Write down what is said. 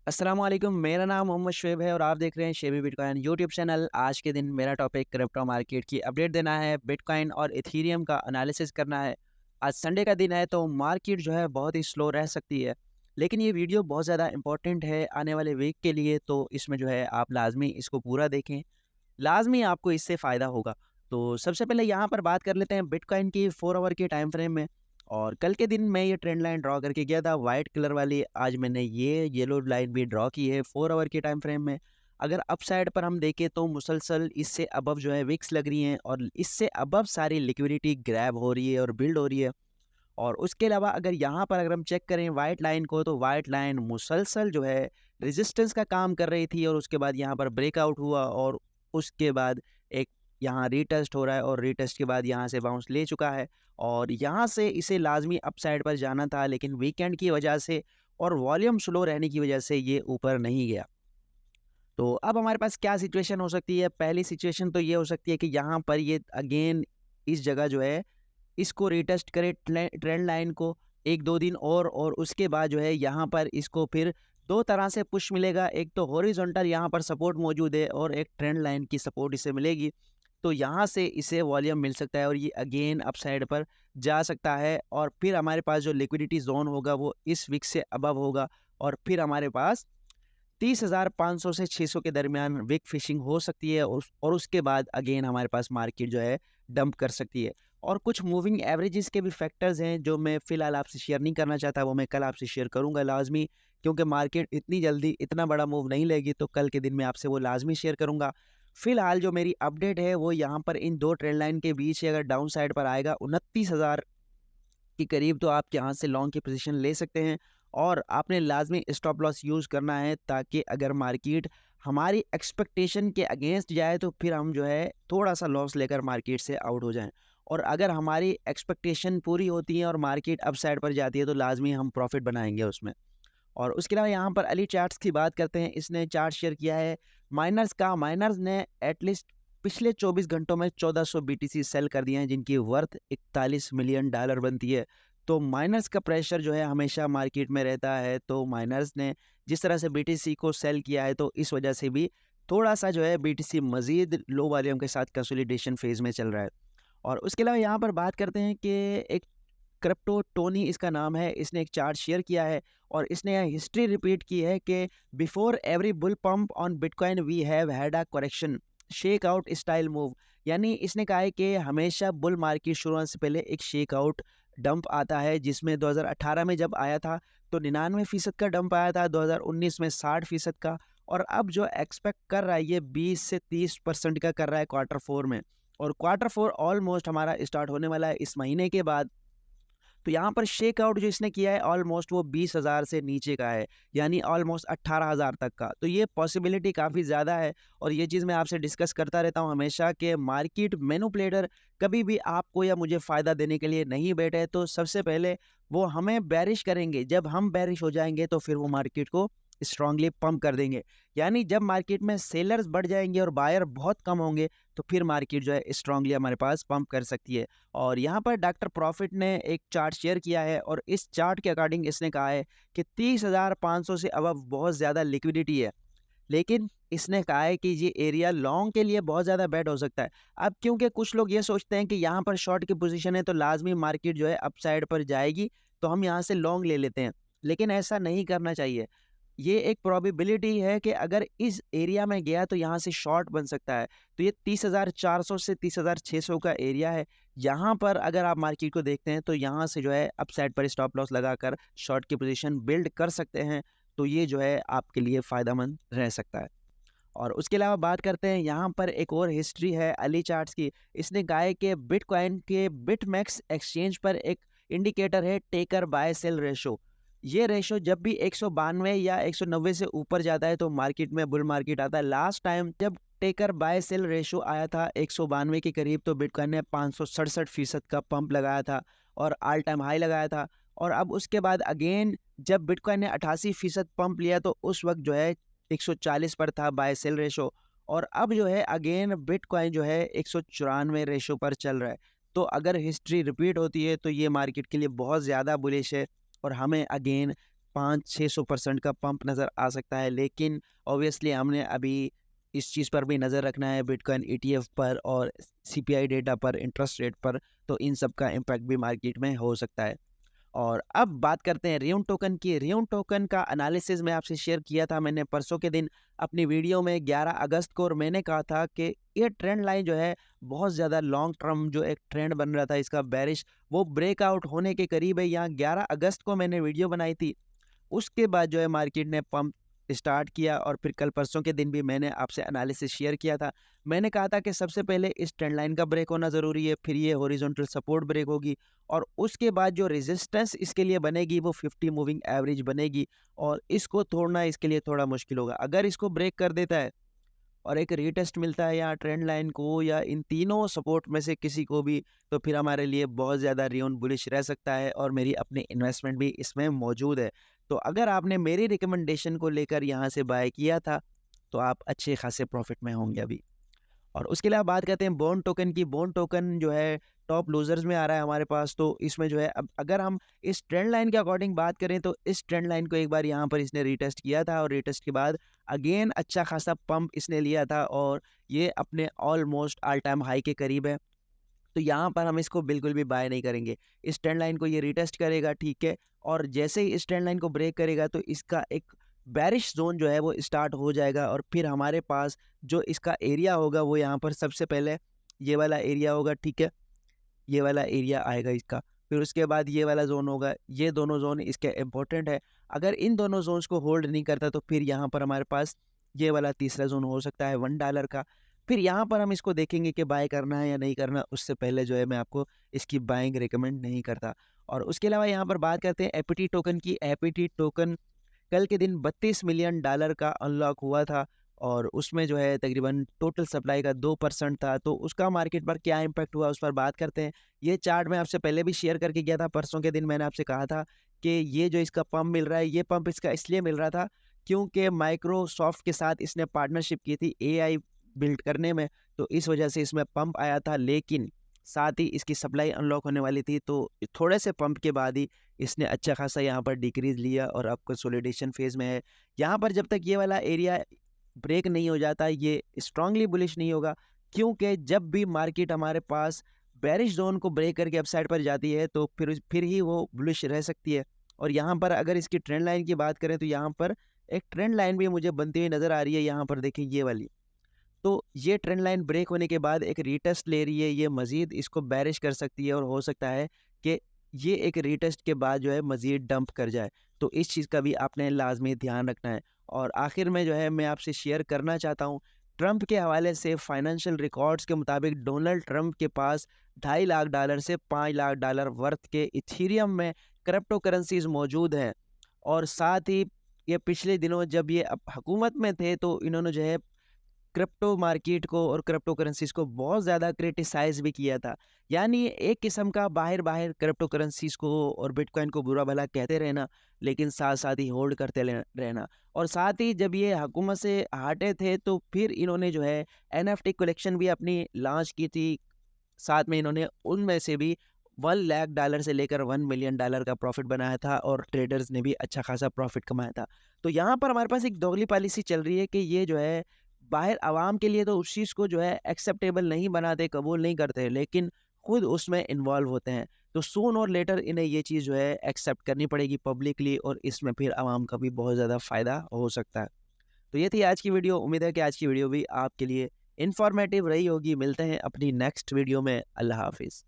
अस्सलाम वालेकुम, मेरा नाम मोहम्मद शुएब है और आप देख रहे हैं शेबी बिटकॉइन यूट्यूब चैनल। आज के दिन मेरा टॉपिक क्रिप्टो मार्केट की अपडेट देना है, बिटकॉइन और इथेरियम का एनालिसिस करना है। आज संडे का दिन है तो मार्केट जो है बहुत ही स्लो रह सकती है, लेकिन ये वीडियो बहुत ज़्यादा इंपॉर्टेंट है आने वाले वीक के लिए, तो इसमें जो है आप लाज़मी इसको पूरा देखें, लाज़मी आपको इससे फ़ायदा होगा। तो सबसे पहले यहाँ पर बात कर लेते हैं बिटकॉइन की 4 आवर के टाइम फ्रेम में। और कल के दिन मैं ये ट्रेंड लाइन ड्रॉ करके गया था वाइट कलर वाली, आज मैंने ये येलो लाइन भी ड्रॉ की है 4 आवर के टाइम फ्रेम में। अगर अपसाइड पर हम देखें तो मुसलसल इससे अबव जो है विक्स लग रही हैं और इससे अबव सारी लिक्विडिटी ग्रैब हो रही है और बिल्ड हो रही है। और उसके अलावा अगर हम चेक करें वाइट लाइन को, तो वाइट लाइन मुसलसल जो है रेजिस्टेंस का काम कर रही थी और उसके बाद यहाँ पर ब्रेकआउट हुआ और उसके बाद एक यहाँ रीटेस्ट हो रहा है और रीटेस्ट के बाद यहाँ से बाउंस ले चुका है और यहाँ से इसे लाजमी अपसाइड पर जाना था, लेकिन वीकेंड की वजह से और वॉल्यूम स्लो रहने की वजह से ये ऊपर नहीं गया। तो अब हमारे पास क्या सिचुएशन हो सकती है? पहली सिचुएशन तो ये हो सकती है कि यहाँ पर ये अगेन इस जगह जो है इसको रिटेस्ट करे ट्रेंड लाइन को 1-2 दिन और उसके बाद जो है यहाँ पर इसको फिर 2 तरह से पुश मिलेगा। एक तो हॉरिजॉन्टल यहाँ पर सपोर्ट मौजूद है और एक ट्रेंड लाइन की सपोर्ट इसे मिलेगी। तो यहाँ से इसे वॉल्यूम मिल सकता है और ये अगेन अपसाइड पर जा सकता है और फिर हमारे पास जो लिक्विडिटी ज़ोन होगा वो इस विक से अबव होगा और फिर हमारे पास 30,500 से 600 के दरमियान विक फिशिंग हो सकती है और उसके बाद अगेन हमारे पास मार्केट जो है डंप कर सकती है। और कुछ मूविंग एवरेजेस के भी फैक्टर्स हैं जो मैं फ़िलहाल आपसे शेयर नहीं करना चाहता, वो मैं कल आपसे शेयर करूंगा लाजमी, क्योंकि मार्केट इतनी जल्दी इतना बड़ा मूव नहीं लेगी, तो कल के दिन मैं आपसे वो लाजमी शेयर करूंगा। फ़िलहाल जो मेरी अपडेट है वो यहाँ पर इन 2 ट्रेंड लाइन के बीच है, अगर डाउन साइड पर आएगा 29,000 के करीब तो आप यहाँ से लॉन्ग की पोजीशन ले सकते हैं और आपने लाजमी स्टॉप लॉस यूज़ करना है, ताकि अगर मार्केट हमारी एक्सपेक्टेशन के अगेंस्ट जाए तो फिर हम जो है थोड़ा सा लॉस लेकर मार्केट से आउट हो जाएं, और अगर हमारी एक्सपेक्टेशन पूरी होती है और मार्केट अप साइड पर जाती है तो लाजमी हम प्रॉफिट बनाएंगे उसमें। और उसके अलावा यहाँ पर अली चार्ट्स की बात करते हैं, इसने चार्ट शेयर किया है माइनर्स का। माइनर्स ने एटलीस्ट पिछले 24 घंटों में 1400 बीटीसी सेल कर दिए हैं, जिनकी वर्थ 41 मिलियन डॉलर बनती है। तो माइनर्स का प्रेशर जो है हमेशा मार्केट में रहता है, तो माइनर्स ने जिस तरह से बीटीसी को सेल किया है तो इस वजह से भी थोड़ा सा जो है बीटीसी मजीद लो वॉल्यूम के साथ कंसोलिडेशन फेज में चल रहा है। और उसके अलावा यहाँ पर बात करते हैं कि एक क्रिप्टो टोनी इसका नाम है, इसने एक चार्ट शेयर किया है और इसने यह हिस्ट्री रिपीट की है कि before every bull pump on bitcoin we have had a correction shake out style move. यानी इसने कहा है कि हमेशा बुल मार्केट शुरू होने से पहले एक शेक आउट डंप आता है, जिसमें 2018 में जब आया था तो 99% का डंप आया था, 2019 में 60% का, और अब जो एक्सपेक्ट कर रहा है ये 20 से 30% का कर रहा है क्वार्टर फोर में। और क्वार्टर फोर ऑलमोस्ट हमारा स्टार्ट होने वाला है इस महीने के बाद। तो यहाँ पर शेक आउट जो इसने किया है ऑलमोस्ट वो 20,000 से नीचे का है, यानी ऑलमोस्ट 18,000 तक का। तो ये पॉसिबिलिटी काफ़ी ज़्यादा है और ये चीज़ मैं आपसे डिस्कस करता रहता हूँ हमेशा कि मार्केट मैनिपुलेटर कभी भी आपको या मुझे फ़ायदा देने के लिए नहीं बैठे। तो सबसे पहले वो हमें बेरिश करेंगे, जब हम बेरिश हो जाएंगे तो फिर वो मार्केट को स्ट्रांगली पंप कर देंगे। यानी जब मार्केट में सेलर्स बढ़ जाएंगे और बायर बहुत कम होंगे तो फिर मार्केट जो है स्ट्रांगली हमारे पास पंप कर सकती है। और यहाँ पर डॉक्टर प्रॉफिट ने एक चार्ट शेयर किया है और इस चार्ट के अकॉर्डिंग इसने कहा है कि 30,500 से अबव बहुत ज़्यादा लिक्विडिटी है, लेकिन इसने कहा है कि ये एरिया लॉन्ग के लिए बहुत ज़्यादा बैड हो सकता है। अब क्योंकि कुछ लोग ये सोचते हैं कि यहाँ पर शॉर्ट की पोजीशन है तो लाजमी मार्केट जो है अपसाइड पर जाएगी, तो हम यहाँ से लॉन्ग ले लेते हैं, लेकिन ऐसा नहीं करना चाहिए। ये एक प्रोबेबिलिटी है कि अगर इस एरिया में गया तो यहाँ से शॉर्ट बन सकता है। तो ये 30,400 से 30,600 का एरिया है। यहाँ पर अगर आप मार्केट को देखते हैं तो यहाँ से जो है अपसाइड पर स्टॉप लॉस लगाकर शॉर्ट की पोजीशन बिल्ड कर सकते हैं। तो ये जो है आपके लिए फ़ायदेमंद रह सकता है। और उसके अलावा बात करते हैं यहाँ पर एक और हिस्ट्री है अली चार्ट्स की। इसने कहा है कि बिटकॉइन के बिटमैक्स एक्सचेंज पर एक इंडिकेटर है टेकर बाय सेल रेशो। ये रेशो जब भी 192 या 190 से ऊपर जाता है तो मार्केट में बुल मार्केट आता है। लास्ट टाइम जब टेकर बाय सेल रेशो आया था 192 के करीब, तो बिटकॉइन ने 567% का पंप लगाया था और ऑल टाइम हाई लगाया था। और अब उसके बाद अगेन जब बिटकॉइन ने 88% पंप लिया तो उस वक्त जो है 140 पर था बाय सेल रेशो, और अब जो है अगेन बिटकॉइन जो है 194 रेशो पर चल रहा है। तो अगर हिस्ट्री रिपीट होती है तो ये मार्केट के लिए बहुत ज़्यादा बुलिश है और हमें अगेन 500-600% का पंप नज़र आ सकता है। लेकिन ऑब्वियसली हमने अभी इस चीज़ पर भी नज़र रखना है, बिटकॉइन ईटीएफ पर और सीपीआई डेटा पर, इंटरेस्ट रेट पर, तो इन सब का इम्पैक्ट भी मार्केट में हो सकता है। और अब बात करते हैं रियोन टोकन की। रियोन टोकन का एनालिसिस मैं आपसे शेयर किया था मैंने परसों के दिन अपनी वीडियो में 11 अगस्त को, और मैंने कहा था कि ये ट्रेंड लाइन जो है बहुत ज़्यादा लॉन्ग टर्म जो एक ट्रेंड बन रहा था इसका बेरिश, वो ब्रेकआउट होने के करीब है। यहाँ 11 अगस्त को मैंने वीडियो बनाई थी। उसके बाद जो है मार्केट ने पंप स्टार्ट किया, और फिर कल परसों के दिन भी मैंने आपसे एनालिसिस शेयर किया था। मैंने कहा था कि सबसे पहले इस ट्रेंड लाइन का ब्रेक होना ज़रूरी है, फिर ये हॉरिजॉन्टल सपोर्ट ब्रेक होगी, और उसके बाद जो रेजिस्टेंस इसके लिए बनेगी वो 50 मूविंग एवरेज बनेगी, और इसको तोड़ना इसके लिए थोड़ा मुश्किल होगा। अगर इसको ब्रेक कर देता है और एक रीटेस्ट मिलता है यहाँ ट्रेंड लाइन को या इन तीनों सपोर्ट में से किसी को भी, तो फिर हमारे लिए बहुत ज़्यादा रियोन बुलिश रह सकता है, और मेरी अपनी इन्वेस्टमेंट भी इसमें मौजूद है। तो अगर आपने मेरी रिकमेंडेशन को लेकर यहाँ से बाय किया था, तो आप अच्छे खासे प्रॉफिट में होंगे अभी। और उसके अलावा बात करते हैं बॉन्ड टोकन की। बॉन्ड टोकन जो है टॉप लूजर्स में आ रहा है हमारे पास। तो इसमें जो है, अब अगर हम इस ट्रेंड लाइन के अकॉर्डिंग बात करें, तो इस ट्रेंड लाइन को एक बार यहाँ पर इसने रीटेस्ट किया था, और रीटेस्ट के बाद अगेन अच्छा खासा पंप इसने लिया था, और ये अपने ऑलमोस्ट ऑल टाइम हाई के करीब है। तो यहाँ पर हम इसको बिल्कुल भी बाय नहीं करेंगे। इस ट्रेंड लाइन को ये रीटेस्ट करेगा, ठीक है, और जैसे ही इस ट्रेंड लाइन को ब्रेक करेगा तो इसका एक बेरिश जोन जो है वो स्टार्ट हो जाएगा, और फिर हमारे पास जो इसका एरिया होगा वो यहाँ पर सबसे पहले ये वाला एरिया होगा, ठीक है, ये वाला एरिया आएगा इसका। फिर उसके बाद ये वाला जोन होगा। ये दोनों जोन इसके इम्पोर्टेंट है। अगर इन दोनों जोन्स को होल्ड नहीं करता तो फिर यहाँ पर हमारे पास ये वाला तीसरा जोन हो सकता है $1 का। फिर यहाँ पर हम इसको देखेंगे कि बाय करना है या नहीं करना, उससे पहले जो है मैं आपको इसकी बाइंग रिकमेंड नहीं करता। और उसके अलावा यहाँ पर बात करते हैं एपीटी टोकन की। एपीटी टोकन कल के दिन $32 मिलियन का अनलॉक हुआ था, और उसमें जो है तकरीबन टोटल सप्लाई का 2% था। तो उसका मार्केट पर क्या इम्पैक्ट हुआ उस पर बात करते हैं। ये चार्ट मैं आपसे पहले भी शेयर करके गया था। परसों के दिन मैंने आपसे कहा था कि ये जो इसका पंप मिल रहा है, ये पंप इसका इसलिए मिल रहा था क्योंकि माइक्रोसॉफ्ट के साथ इसने पार्टनरशिप की थी एआई बिल्ड करने में, तो इस वजह से इसमें पंप आया था। लेकिन साथ ही इसकी सप्लाई अनलॉक होने वाली थी, तो थोड़े से पंप के बाद ही इसने अच्छा खासा यहाँ पर डिक्रीज लिया, और अब कंसोलिडेशन फेज में है। यहाँ पर जब तक ये वाला एरिया ब्रेक नहीं हो जाता, ये स्ट्रांगली बुलिश नहीं होगा, क्योंकि जब भी मार्केट हमारे पास बेरिश जोन को ब्रेक करके अपसाइड पर जाती है तो फिर ही वो बुलिश रह सकती है। और यहाँ पर अगर इसकी ट्रेंड लाइन की बात करें, तो यहाँ पर एक ट्रेंड लाइन भी मुझे बनती हुई नज़र आ रही है। यहाँ पर देखिए ये वाली, तो ये ट्रेंड लाइन ब्रेक होने के बाद एक रीटेस्ट ले रही है, ये मज़ीद इसको बेरिश कर सकती है, और हो सकता है कि ये एक रीटेस्ट के बाद जो है मज़ीद डंप कर जाए। तो इस चीज़ का भी आपने लाजमी ध्यान रखना है। और आखिर में जो है मैं आपसे शेयर करना चाहता हूँ, ट्रंप के हवाले से फाइनेंशियल रिकॉर्ड्स के मुताबिक डोनाल्ड ट्रंप के पास $2.5 से $5 लाख वर्थ के इथीरियम में क्रिप्टो करेंसीज मौजूद हैं। और साथ ही ये पिछले दिनों जब ये अब हुकूमत में थे, तो इन्होंने जो है क्रिप्टो मार्केट को और क्रिप्टो करेंसीज को बहुत ज़्यादा क्रिटिसाइज़ भी किया था। यानी एक किस्म का बाहर-बाहर क्रिप्टो करेंसीज को और बिटकॉइन को बुरा-भला कहते रहना, लेकिन साथ-साथ ही होल्ड करते रहना। और साथ ही जब ये हुकूमत से हटे थे, तो फिर इन्होंने जो है एनएफटी कलेक्शन भी अपनी लॉन्च की थी। साथ में इन्होंने उनमें से भी $1 लाख से लेकर $1 मिलियन का प्रॉफिट बनाया था, और ट्रेडर्स ने भी अच्छा खासा प्रॉफिट कमाया था। तो यहाँ पर हमारे पास एक दोगली पॉलिसी चल रही है कि ये जो है बाहर आवाम के लिए तो उस चीज़ को जो है एक्सेप्टेबल नहीं बनाते, कबूल नहीं करते, लेकिन खुद उसमें इन्वॉल्व होते हैं। तो सून और लेटर इन्हें ये चीज़ जो है एक्सेप्ट करनी पड़ेगी पब्लिकली, और इसमें फिर आवाम का भी बहुत ज़्यादा फ़ायदा हो सकता है। तो ये थी आज की वीडियो। उम्मीद है कि आज की वीडियो भी आपके लिए इन्फॉर्मेटिव रही होगी। मिलते हैं अपनी नेक्स्ट वीडियो में। अल्लाह हाफ़िज़।